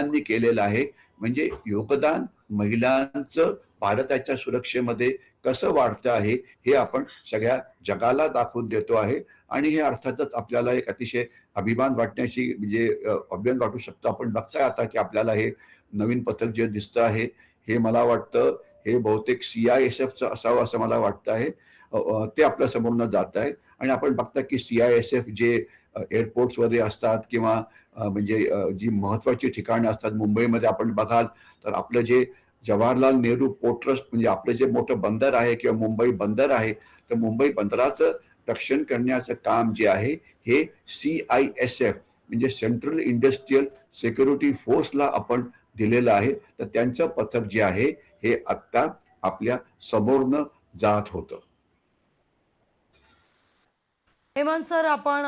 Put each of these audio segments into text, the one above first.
महिलांनी केलेलं आहे. म्हणजे योगदान महिलांचं भारताच्या सुरक्षेमध्ये कसं वाढतं आहे, हे आपण सगळ्या जगाला दाखवून देतो आहे. आणि हे अर्थातच आपल्याला एक अतिशय अभिमान वाटण्याची म्हणजे अभिमान वाटू शकतो. आपण बघताय आता की आपल्याला हे नवीन पथक जे दिसतं आहे, हे मला वाटतं हे बहुतेक CISFचं असावं असं मला वाटतं आहे. ते आपल्या समोरनं जात आहे आणि आपण बघता की CISF जे एअरपोर्ट्समध्ये असतात किंवा म्हणजे जी महत्वाची ठिकाणं असतात. मुंबईमध्ये आपण बघाल तर आपलं जे जवाहरलाल नेहरू पोर्ट ट्रस्ट म्हणजे आपलं जे मोठं बंदर आहे किंवा मुंबई बंदर आहे, तर मुंबई बंदराचं रक्षण करण्याचं काम जे आहे हे CISF म्हणजे सेंट्रल इंडस्ट्रियल सिक्युरिटी फोर्सला आपण दिलेलं आहे. तर त्यांचं पथक जे आहे हे आत्ता आपल्या समोरनं जात होतं. हेमंत सर, आपण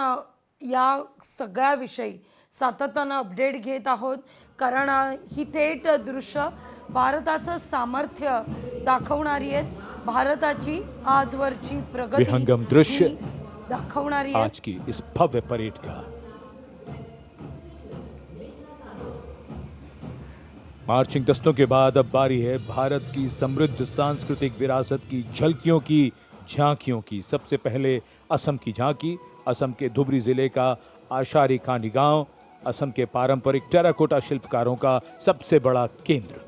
या सगळ्याविषयी सातत्यानं अपडेट घेत आहोत, कारण ही थेट दृश्य भारताचं सामर्थ्य दाखवणारी आहेत, भारताची आजवरची प्रगती विहंगम दृश्य ही दाखवणारी आहे. आज की इस भव्य परेड का। मार्चिंग दस्तों के बाद अब बारी है भारत की समृद्ध सांस्कृतिक विरासत की झलकियों की, झांकियों की। सबसे पहले असम की झांकी, असम के धुबरी जिले का आशारी खानी गांव, असम के पारंपरिक टेराकोटा शिल्पकारों का सबसे बड़ा केंद्र।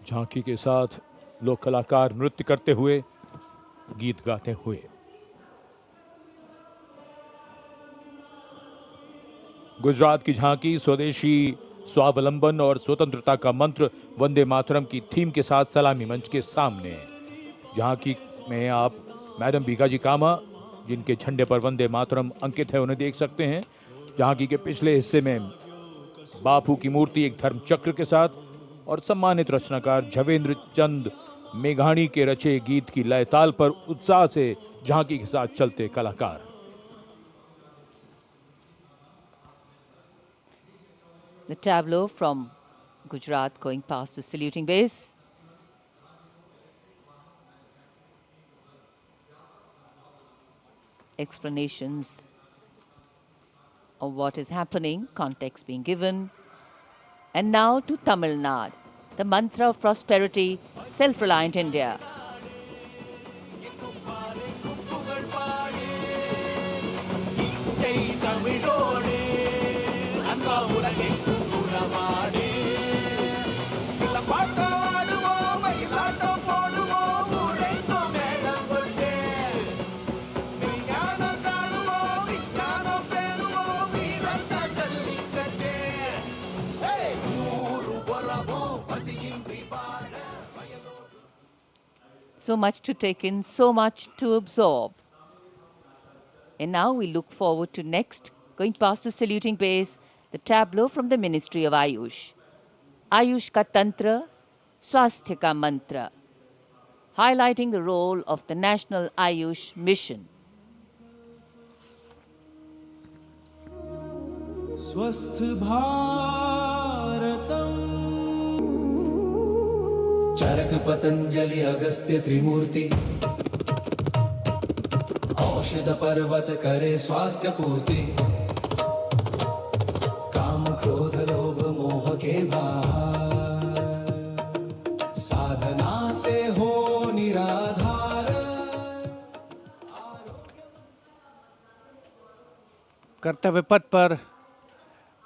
झांकी के साथ लोक कलाकार नृत्य करते हुए, गीत गाते हुए। गुजरात की झांकी स्वदेशी स्वावलंबन और स्वतंत्रता का मंत्र वंदे मातरम की थीम के साथ सलामी मंच के सामने। झांकी में आप मैडम भीकाजी कामा, जिनके झंडे पर वंदे मातरम अंकित है, उन्हें देख सकते हैं। झांकी के पिछले हिस्से में बापू की मूर्ति एक धर्म चक्र के साथ और सम्मानित रचनाकार झवेंद्र चंद मेघाणी के रचे गीत की लय ताल पर उत्साह से झांकी के साथ चलते कलाकार। The tableau from Gujarat going past the saluting base. Explanations of what is happening, context being given. And now to Tamil Nadu, the mantra of prosperity, self-reliant India. So much to take in, so much to absorb. And now we look forward to next, going past the saluting base, the tableau from the Ministry of Ayush. Ayush ka Tantra, Swasthya ka Mantra, highlighting the role of the National Ayush Mission. स्वस्थ भारतम चरक पतंजलि अगस्त्य त्रिमूर्ति औषध पर्वत करे स्वास्थ्य पूर्ति काम क्रोध लोभ मोह के भार साधना से हो निराधार। कर्तव्य पथ पर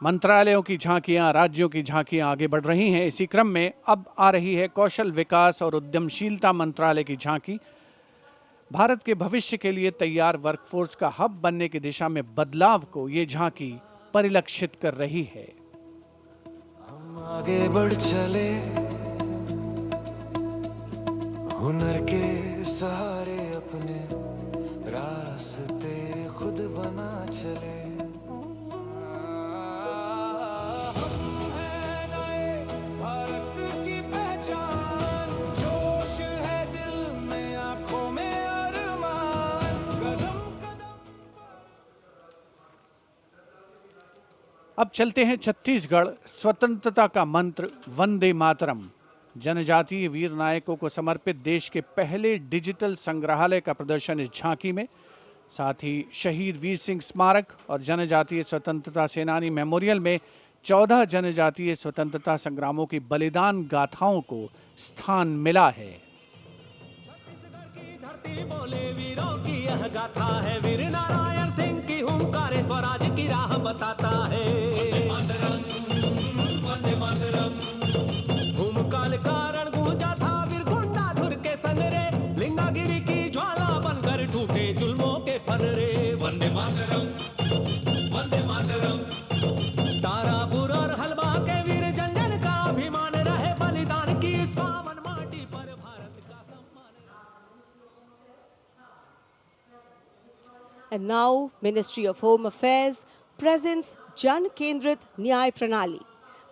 मंत्रालयों की झांकियां, राज्यों की झांकियां आगे बढ़ रही हैं। इसी क्रम में अब आ रही है कौशल विकास और उद्यमशीलता मंत्रालय की झांकी। भारत के भविष्य के लिए तैयार वर्कफोर्स का हब बनने की दिशा में बदलाव को ये झांकी परिलक्षित कर रही है। हम आगे बढ़ चले हुनर के सहारे अपने रास्ते खुद बना चले। हम हैं नए भारत की पहचान, जोश अब चलते हैं छत्तीसगढ़। स्वतंत्रता का मंत्र वंदे मातरम जनजातीय वीर नायकों को समर्पित देश के पहले डिजिटल संग्रहालय का प्रदर्शन इस झांकी में। साथ ही शहीद वीर सिंह स्मारक और जनजातीय स्वतंत्रता सेनानी मेमोरियल में 14 जनजातीय स्वतंत्रता संग्रामों की बलिदान गाथाओं को स्थान मिला है। छत्तीसगढ़ की धरती बोले वीरों की यह गाथा है, वीर नारायण सिंह की हुंकार स्वराज की राह बताता है। वंदे मातरम भूमकाल कारण गूंजा था वीर गुंडाधुर के संग रे, लिंगागिरी की ज्वाला बनकर टूटे जुल्मों के फनरे। वंदे मातरम वंदे मातरम तारापुर और हलवा के वीर जन जन का अभिमान रहे, बलिदान की इस पावन माटी पर भारत का सम्मान। And now, Ministry of Home Affairs presents Jan Kendrit Nyay Pranali,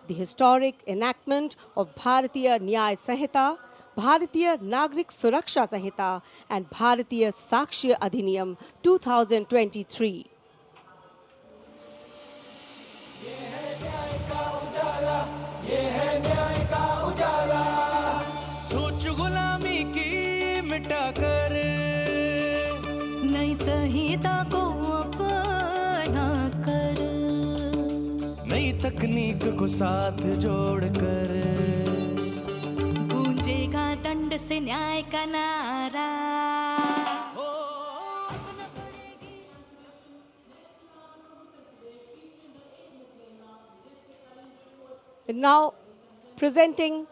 the historic enactment of Bharatiya Nyay Sanhita, Bharatiya Nagrik Suraksha Sanhita, and Bharatiya Sakshya Adhiniyam 2023. सोच गुलामी की मिटाकर नई संहिता को अपना कर, नई तकनीक को साथ जोड़कर गूंजेगा दंड से न्याय का नारा। And now, presenting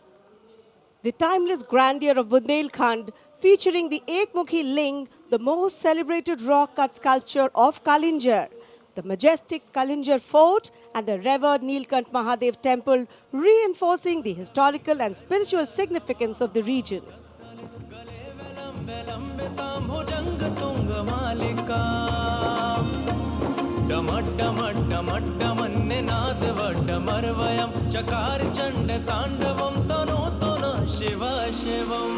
the timeless grandeur of Bundelkhand, featuring the Ekmukhi Ling, the most celebrated rock cut sculpture of Kalinjar, the majestic Kalinjar Fort, and the revered Nilkant Mahadev Temple, reinforcing the historical and spiritual significance of the region. चकार चंड तांडवम तनो तनो शिव शिवम,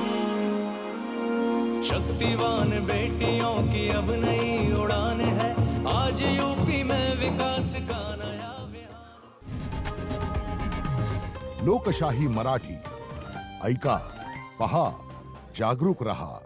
शक्तिवान बेटियों की अब नई उड़ान है, आज यूपी में विकास का नया लोकशाही मराठी ऐका, पहा, जागरूक रहा।